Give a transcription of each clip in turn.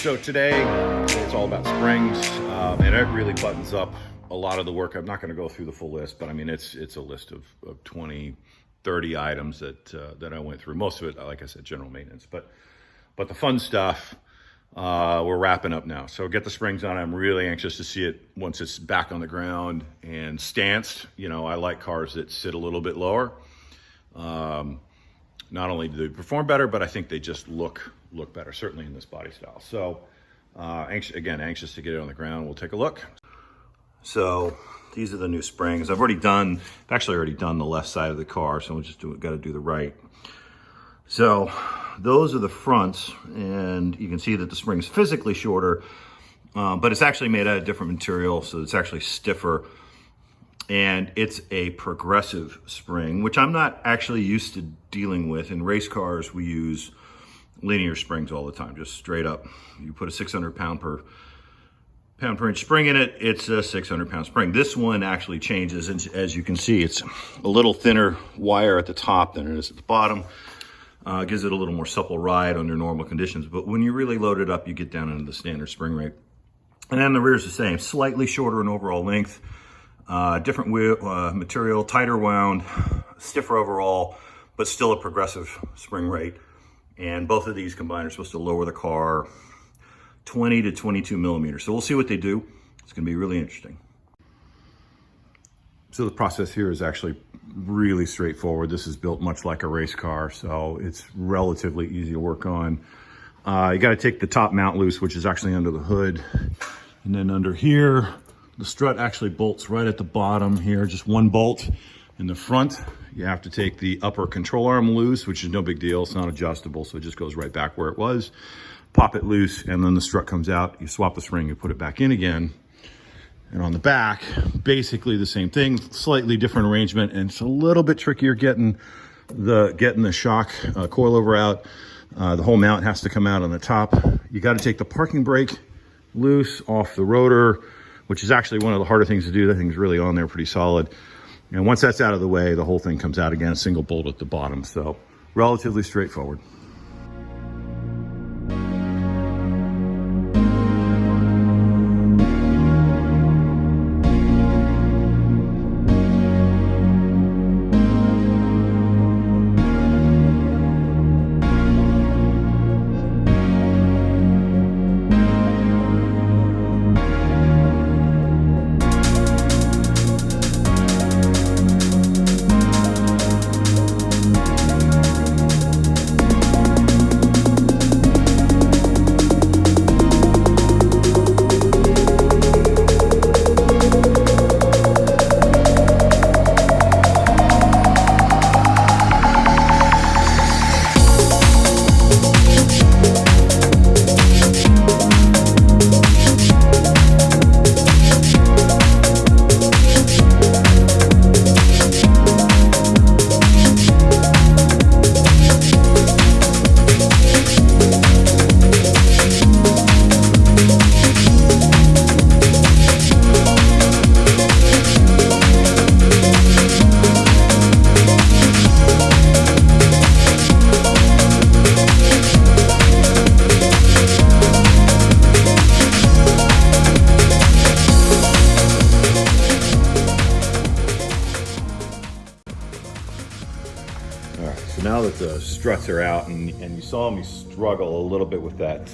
So today it's all about springs, and it really buttons up a lot of the work. I'm not going to go through the full list, but I mean it's a list of 20, 30 items that I went through. Most of it, like I said, general maintenance, but the fun stuff we're wrapping up now. So get the springs on. I'm really anxious to see it once it's back on the ground and stanced. You know, I like cars that sit a little bit lower. Not only do they perform better, but I think they just look better, certainly in this body style. So anxious to get it on the ground. We'll take a look. So these are the new springs. I've actually already done the left side of the car, so we'll just got to do the right. So those are the fronts, and you can see that the spring's physically shorter, but it's actually made out of different material, so it's actually stiffer. And it's a progressive spring, which I'm not actually used to dealing with. In race cars, we use linear springs all the time, just straight up. You put a 600 pound per inch spring in it, it's a 600 pound spring. This one actually changes, and as you can see, it's a little thinner wire at the top than it is at the bottom. Gives it a little more supple ride under normal conditions, but when you really load it up, you get down into the standard spring rate. And then the rear is the same, slightly shorter in overall length. Different wheel, material, tighter wound, stiffer overall, but still a progressive spring rate. And both of these combined are supposed to lower the car 20 to 22 millimeters. So we'll see what they do. It's going to be really interesting. So the process here is actually really straightforward. This is built much like a race car, so it's relatively easy to work on. You got to take the top mount loose, which is actually under the hood. And then under here, the strut actually bolts right at the bottom here, just one bolt. In the front, you have to take the upper control arm loose, which is no big deal. It's not adjustable, so it just goes right back where it was. Pop it loose, and then the strut comes out. You swap the spring, you put it back in again. And on the back, basically the same thing, slightly different arrangement, and it's a little bit trickier getting the shock coilover out. The whole mount has to come out on the top. You got to take the parking brake loose off the rotor, which is actually one of the harder things to do. That thing's really on there pretty solid. And once that's out of the way, the whole thing comes out again, a single bolt at the bottom. So relatively straightforward. So now that the struts are out, and you saw me struggle a little bit with that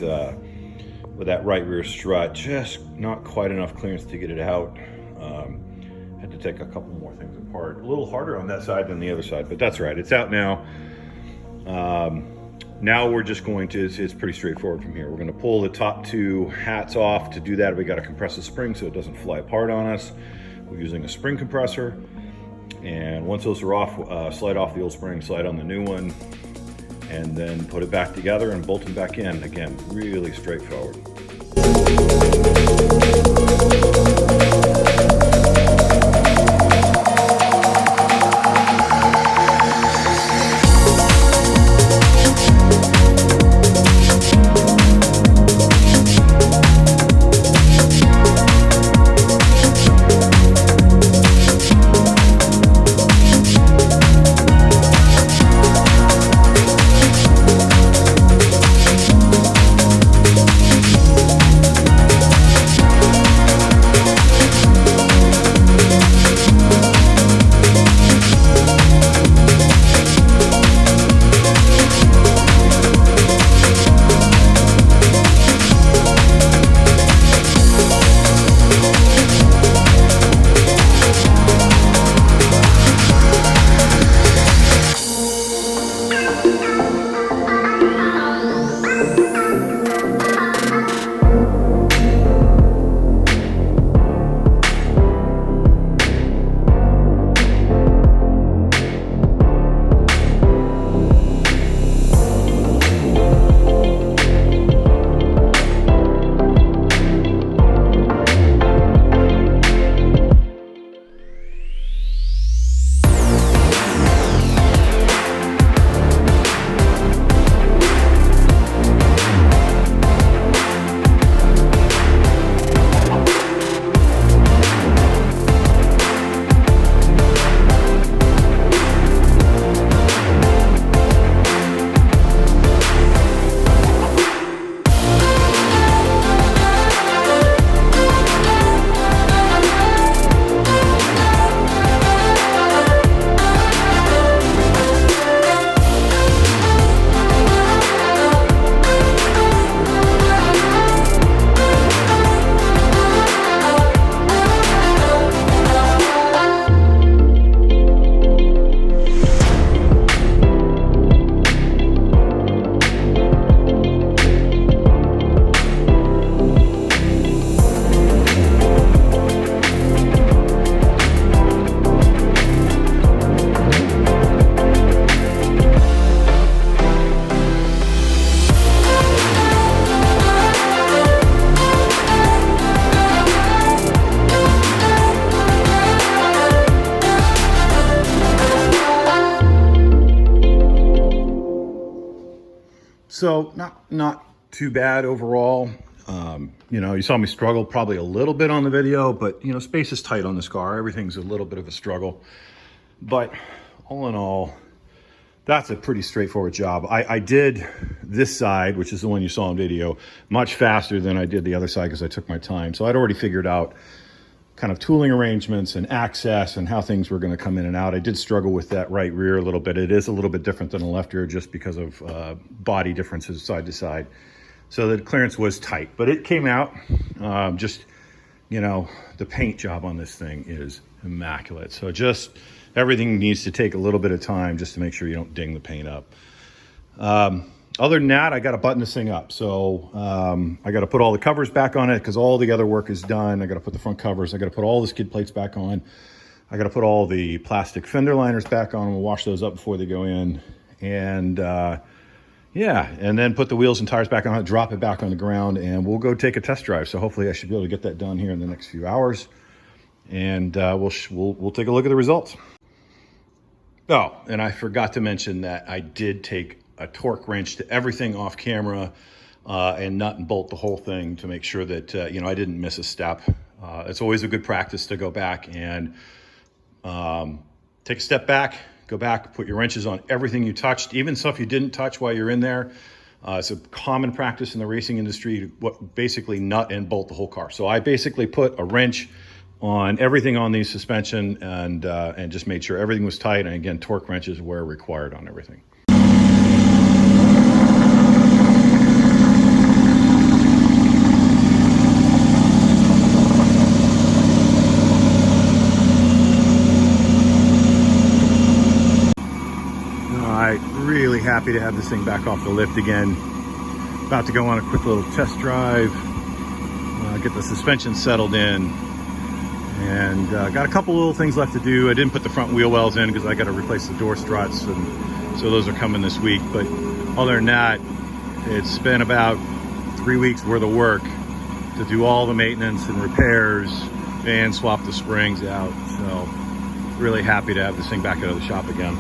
right rear strut, just not quite enough clearance to get it out. Had to take a couple more things apart. A little harder on that side than the other side, but that's right, it's out now. Now we're just going to, it's pretty straightforward from here. We're going to pull the top two hats off. To do that, we got to compress the spring so it doesn't fly apart on us. We're using a spring compressor. And once those are off, slide off the old spring, slide on the new one, and then put it back together and bolt them back in. Again, really straightforward. not too bad overall. You know, you saw me struggle probably a little bit on the video, but you know, space is tight on this car. Everything's a little bit of a struggle, but all in all, that's a pretty straightforward job. I did this side, which is the one you saw in video, much faster than I did the other side because I took my time. So I'd already figured out kind of tooling arrangements and access and how things were going to come in and out. I did struggle with that right rear a little bit. It is a little bit different than a left rear just because of body differences side to side. So the clearance was tight, but it came out. Just, you know, the paint job on this thing is immaculate. So just everything needs to take a little bit of time just to make sure you don't ding the paint up. Other than that, I got to button this thing up. So I got to put all the covers back on it because all the other work is done. I got to put the front covers. I got to put all the skid plates back on. I got to put all the plastic fender liners back on. We'll wash those up before they go in. And yeah, and then put the wheels and tires back on it, drop it back on the ground, and we'll go take a test drive. So hopefully I should be able to get that done here in the next few hours. And we'll take a look at the results. Oh, and I forgot to mention that I did take a torque wrench to everything off camera and nut and bolt the whole thing to make sure that, you know, I didn't miss a step. It's always a good practice to go back and take a step back, go back, put your wrenches on everything you touched, even stuff you didn't touch while you're in there. It's a common practice in the racing industry to basically nut and bolt the whole car. So I basically put a wrench on everything on the suspension and just made sure everything was tight. And again, torque wrenches were required on everything. Really happy to have this thing back off the lift again. About to go on a quick little test drive, get the suspension settled in, and got a couple little things left to do. I didn't put the front wheel wells in because I got to replace the door struts, and so those are coming this week. But other than that, it's been about 3 weeks worth of work to do all the maintenance and repairs and swap the springs out. So really happy to have this thing back out of the shop again.